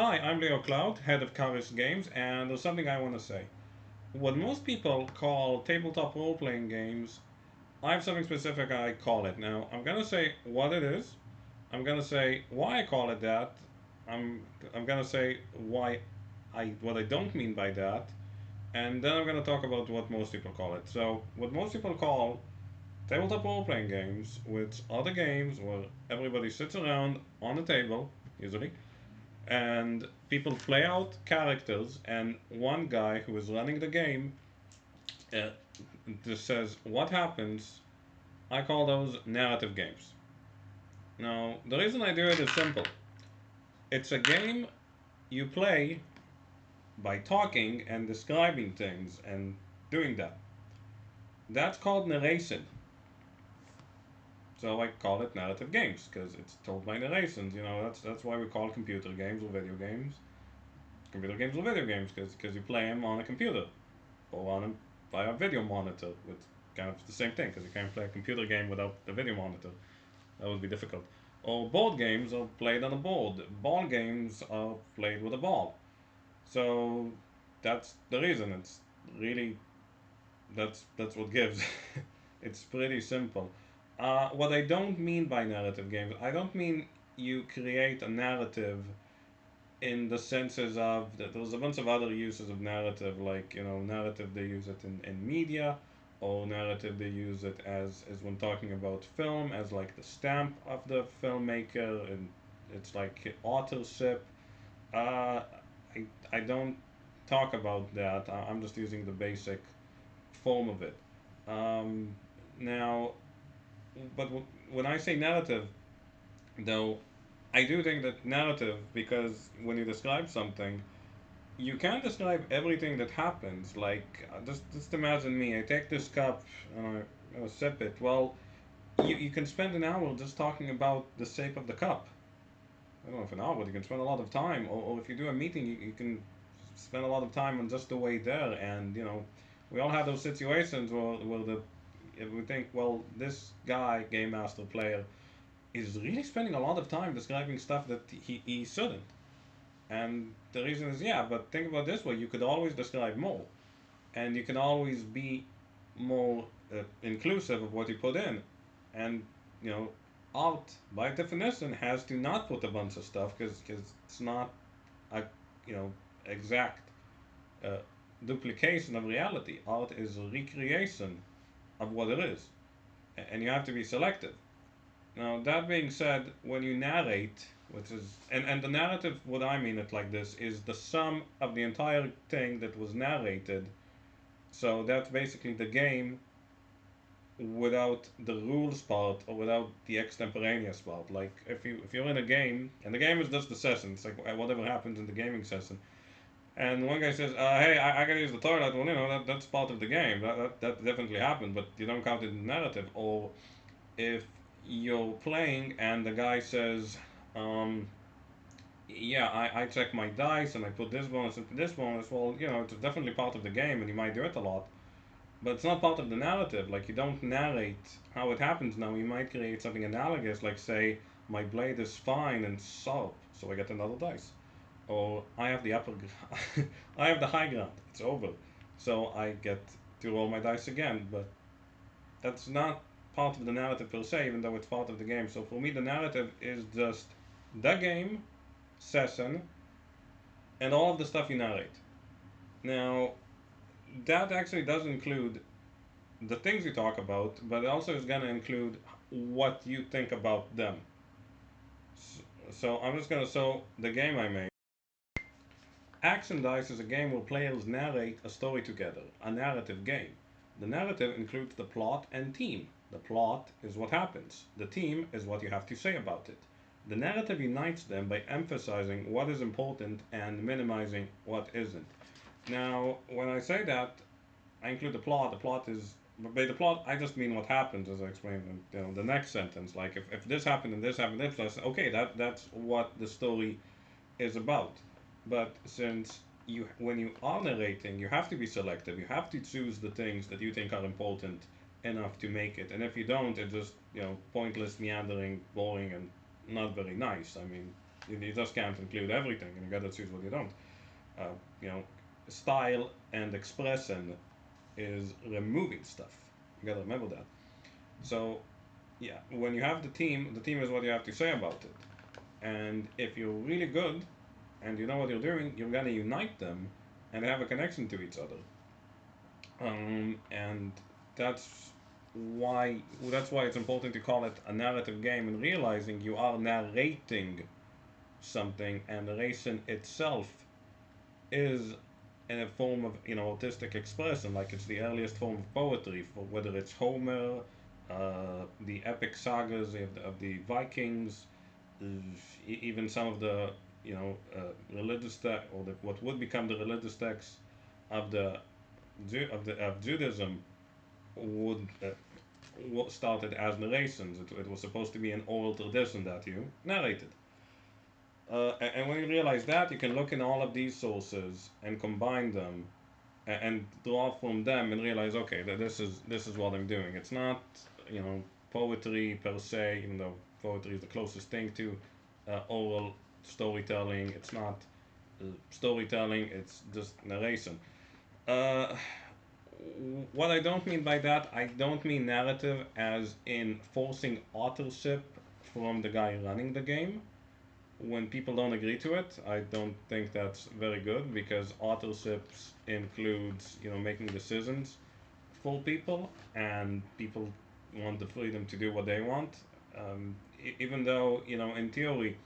Hi, I'm Leo Cloud, head of Karis Games, and there's something I want to say. What most people call tabletop role playing games, I have something specific I call it. Now, I'm going to say what it is, I'm going to say why I call it that, I'm, I'm going to say what I don't mean by that, and then I'm going to talk about what most people call it. So, what most people call tabletop role playing games, which are the games where everybody sits around on a table, usually and people play out characters, and one guy who is running the game uh, just says what happens. I call those narrative games. Now, the reason I do it is simple. It's a game you play by talking and describing things and doing that. That's called narration. So I call it narrative games because it's told by narrations. That's why we call computer games or video games computer games or video games because you play them on a computer or on a via a video monitor, with kind of the same thing because you can't play a computer game without the video monitor. That would be difficult. Or board games are played on a board. Ball games are played with a ball. So that's the reason. It's really that's what gives. It's pretty simple. What I don't mean by narrative games, I don't mean you create a narrative in the senses of that there's a bunch of other uses of narrative, like narrative they use it in media, or narrative they use it as when talking about film as like the stamp of the filmmaker, and it's like authorship. uh, I don't talk about that. I'm just using the basic form of it. um, Now, but when I say narrative, though, I do think that narrative, because when you describe something, you can't describe everything that happens. Like, just imagine me. I take this cup and I sip it. Well, you can spend an hour just talking about the shape of the cup. I don't know if an hour, but you can spend a lot of time. Or if you do a meeting, you can spend a lot of time on just the way there. And we all have those situations where if we think, well, this guy, game master player, is really spending a lot of time describing stuff that he shouldn't. And the reason is, yeah, but think about this way: you could always describe more, and you can always be more inclusive of what you put in. And you know, art by definition has to not put a bunch of stuff because it's not a you know exact uh, duplication of reality. Art is a recreation of what it is, and you have to be selective. Now, that being said, when you narrate, which is, and the narrative, what I mean it like this, is the sum of the entire thing that was narrated. So that's basically the game without the rules part or without the extemporaneous part. Like if you're in a game and the game is just the session, it's like whatever happens in the gaming session. And one guy says, "Hey, I gotta use the toilet." Well, that's part of the game. That definitely happened, but you don't count it in the narrative. Or if you're playing and the guy says, um, yeah, I check my dice and I put this bonus and this bonus. Well, it's definitely part of the game and you might do it a lot, but it's not part of the narrative. Like, you don't narrate how it happens. Now, you might create something analogous, like, say, my blade is fine and sharp, so I get another dice. Or I have the I have the high ground, it's over, so I get to roll my dice again. But that's not part of the narrative per se, even though it's part of the game. So for me, the narrative is just the game session and all of the stuff you narrate. Now, that actually does include the things you talk about, but it also is going to include what you think about them. So I'm just going to show the game I made. Action Dice is a game where players narrate a story together, a narrative game. The narrative includes the plot and theme. The plot is what happens, the theme is what you have to say about it. The narrative unites them by emphasizing what is important and minimizing what isn't. Now, when I say that, I include the plot. The plot is, by the plot, I just mean what happens, as I explained in the next sentence. Like, if this happened and this happened, this, okay, that's what the story is about. But since when you are narrating, you have to be selective. You have to choose the things that you think are important enough to make it. And if you don't, it's just pointless, meandering, boring, and not very nice. I mean, You just can't include everything, and you gotta choose what you don't. Uh, you know, style and expression is removing stuff. You gotta remember that. So yeah, when you have the team is what you have to say about it. And if you're really good and you know what you're doing, you're gonna unite them and have a connection to each other. And that's why it's important to call it a narrative game and realizing you are narrating something, and narration itself is in a form of artistic expression, like it's the earliest form of poetry, for whether it's Homer, the epic sagas of the Vikings, even some of the religious or what would become the religious texts of the of Judaism would what started as narrations. It was supposed to be an oral tradition that you narrated. And when you realize that, you can look in all of these sources and combine them and draw from them and realize, okay, that this is what I'm doing. It's not poetry per se, even though poetry is the closest thing to oral storytelling. It's not storytelling. It's just narration. Uh, what I don't mean by that, I don't mean narrative as in forcing authorship from the guy running the game. When people don't agree to it, I don't think that's very good, because authorship includes making decisions for people, and people want the freedom to do what they want. Even though in theory,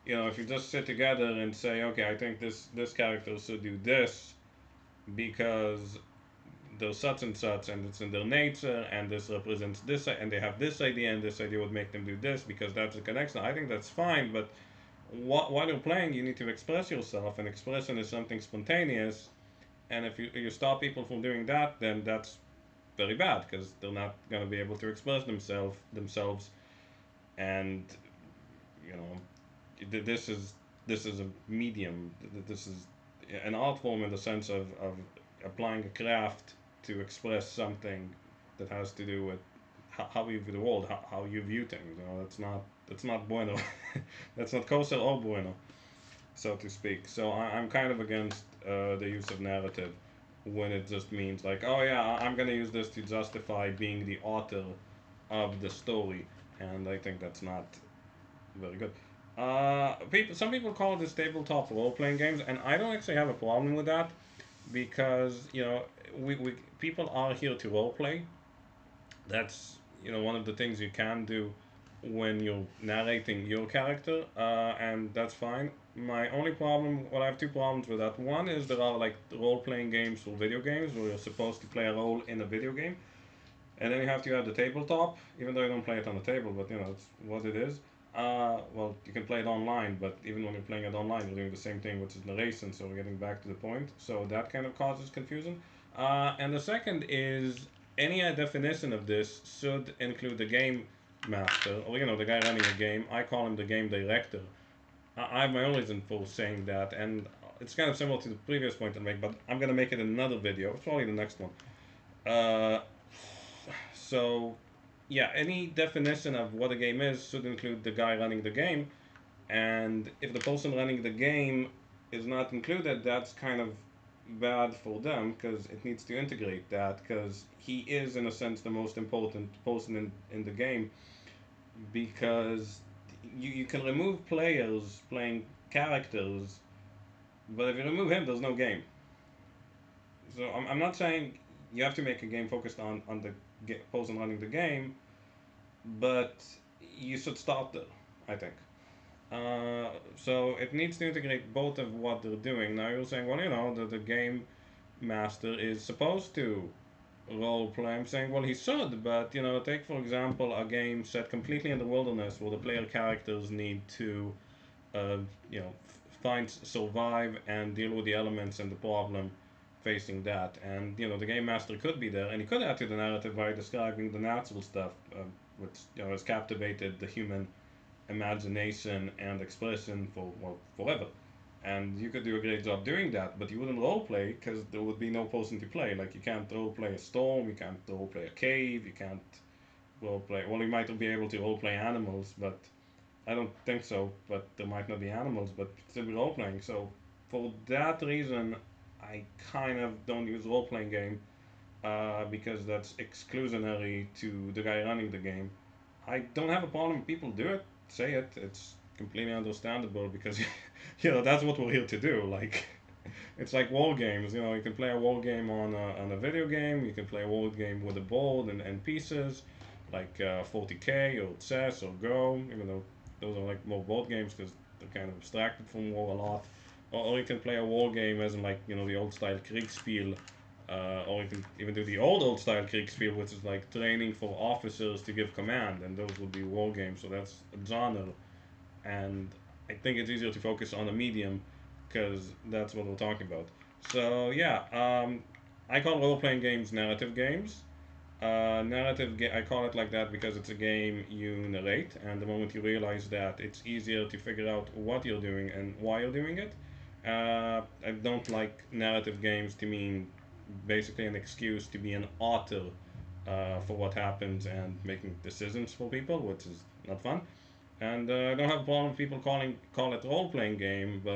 if you just sit together and say, okay, I think this character should do this because they're such and such, and it's in their nature, and this represents this, and they have this idea, and this idea would make them do this because that's the connection. I think that's fine, but while you're playing, you need to express yourself, and expression is something spontaneous. And if you stop people from doing that, then that's very bad, because they're not going to be able to express themselves. And you know, this is a medium. This is an art form in the sense of applying a craft to express something that has to do with how you view the world, how you view things. That's not bueno. That's not kosher or bueno, so to speak. So I'm kind of against the use of narrative when it just means like, oh yeah, I'm gonna use this to justify being the author of the story, and I think that's not very good. Some people call this tabletop role playing games, and I don't actually have a problem with that, because we people are here to role play. That's one of the things you can do when you're narrating your character, and that's fine. My only problem, well, I have two problems with that. One is there are like role playing games for video games where you're supposed to play a role in a video game, and then you have to have the tabletop, even though you don't play it on the table, but it's what it is. Well, you can play it online, but even when you're playing it online, you're doing the same thing, which is narration. So we're getting back to the point. So that kind of causes confusion. And the second is any definition of this should include the game master, or the guy running the game. I call him the game director. I have my own reason for saying that, and it's kind of similar to the previous point I made, but I'm gonna make it in another video. It's probably the next one. Uh, so yeah, any definition of what a game is should include the guy running the game, and if the person running the game is not included, that's kind of bad for them, because it needs to integrate that, because he is in a sense the most important person in the game, because you can remove players playing characters, but if you remove him, there's no game. So I'm not saying you have to make a game focused on the person running the game, but you should start there, I think. So it needs to integrate both of what they're doing. Now you're saying, well, the game master is supposed to role play. I'm saying, well, he should, but take for example a game set completely in the wilderness where the player characters need to, uh, find, survive, and deal with the elements and the problem facing that. And the game master could be there, and he could add to the narrative by describing the natural stuff, which has captivated the human imagination and expression for, well, forever. And you could do a great job doing that, but you wouldn't role play because there would be no person to play. Like, you can't role play a storm, you can't role play a cave, you can't role play. Well, you might be able to role play animals, but I don't think so, but there might not be animals, but still be role playing. So for that reason, I kind of don't use role playing game because that's exclusionary to the guy running the game. I don't have a problem if people do it, say it. It's completely understandable because that's what we're here to do. Like it's like war games. You can play a war game on a video game. You can play a war game with a board and pieces, like 40K or chess or Go. Even though those are like more board games because they're kind of abstracted from war a lot. Or you can play a war game as in like the old style Kriegspiel. Or you can even do the old style Kriegspiel, which is like training for officers to give command, and those would be war games. So that's a genre, and I think it's easier to focus on a medium because that's what we're talking about. So yeah, I call role playing games narrative games. I call it like that because it's a game you narrate, and the moment you realize that, it's easier to figure out what you're doing and why you're doing it. I don't like narrative games to mean basically an excuse to be an author for what happens and making decisions for people, which is not fun. And I don't have a problem with people call it role playing game, but